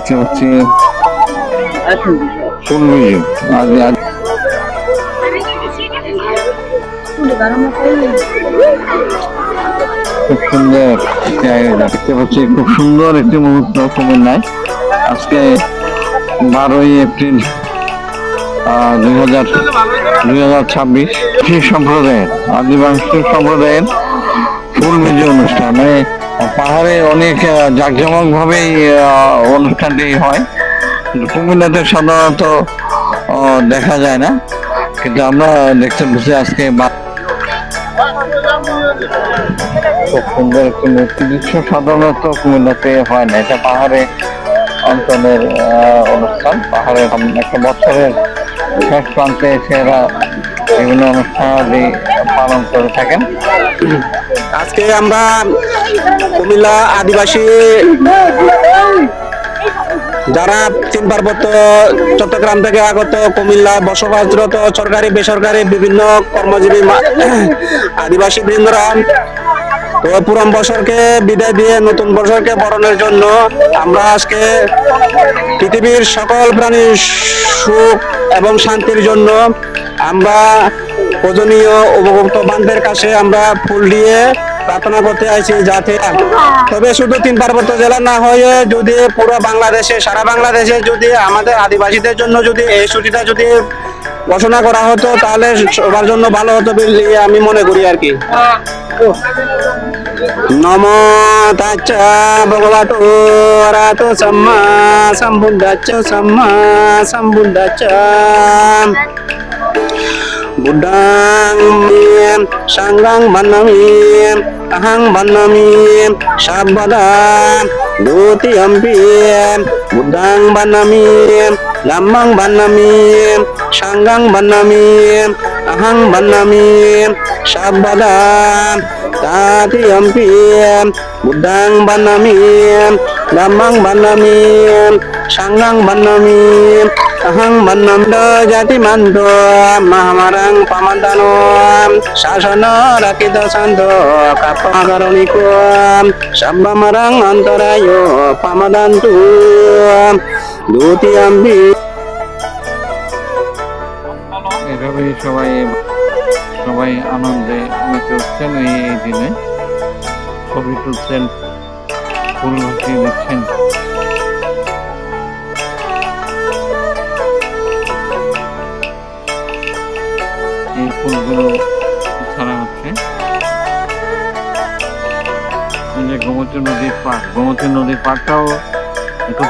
দেখতে পাচ্ছি ফুল মিউজিয়াম। আজ খুব সুন্দর দেখতে পাচ্ছি, খুব সুন্দর একটি মুহূর্ত কুমিল্লায়। আজকে 12ই এপ্রিল 2026 সম্প্রদায়ের আদিবাসী সম্প্রদায়ের ফুল মিউজিয়াম অনুষ্ঠান। মানে পাহাড়ে অনেক জাঁকজমক ভাবেই অনুষ্ঠানটি হয়, কুমিল্লাতে সাধারণত দেখা যায় না, কিন্তু আমরা দেখতে বসে আজকে খুব সুন্দর একটি মূর্তি দৃশ্য। সাধারণত কুমিল্লাতে হয় না, এটা পাহাড়ে অঞ্চলের অনুষ্ঠান। পাহাড়ের একটা বছরের শেষ প্রান্তে এসে এরা বিভিন্ন অনুষ্ঠানাদি পালন করে থাকেন। আজকে আমরা কুমিল্লা আদিবাসী যারা 3 পার্বত্য চট্টগ্রাম থেকে আগত কুমিল্লা বসবাসরত সরকারি বেসরকারি বিভিন্ন কর্মজীবী আদিবাসী বৃন্দরা তো পুরান বছরকে বিদায় দিয়ে নতুন বছরকে বরণের জন্য আমরা আজকে পৃথিবীর সকল প্রাণীর সুখ এবং শান্তির জন্য আমরা পূজনীয় উপভোক্ত বান্ধবের কাছে আমরা ফুল দিয়ে প্রার্থনা করতে আইছি, যাতে তবে শুধু 3 পার্বত্য জেলা না হয়ে যদি পুরো বাংলাদেশে, সারা বাংলাদেশে যদি আমাদের আদিবাসীদের জন্য যদি এই ছুটিটা যদি ঘোষণা করা হতো তাহলে সবার জন্য ভালো হতো বলে আমি মনে করি আর কি। নমো তাচ্চা ভগবতো অরাহতো সাম্মা সম্বুদ্ধাচ্চা সাম্মা সম্বুদ্ধাচ্চা বুদ্ধং সাঙ্গং বন্নামি অহং বন্নামি সাবদা দ্বিতীয়ম্পি বুদ্ধং বন্নামি ধম্মং বন্নামি সাঙ্গং বন্নামি অহং বন্নামি সাবদা তৃতীয়ম্পি বুদ্ধং বন্নামি ধম্মং বন্নামি সাঙ্গং বন্নামি অহং বন্নামি জাতি মন্ত মহামারং পামদানো শাসন রাখিত শান্ত কাপকারণিক সব্বমরং অন্তরায় পামদান্তু দ্বিতীয়ম্পি। এভাবেই সবাই আনন্দে মেতে উঠছেন। এই দিনে ছবি তুলছেন, ফুল ভাসিয়ে দিচ্ছেন। এই ফুলগুলো ছাড়া হচ্ছে গোমতী নদীর পাড়। গোমতী নদীর পাড়টাও একটু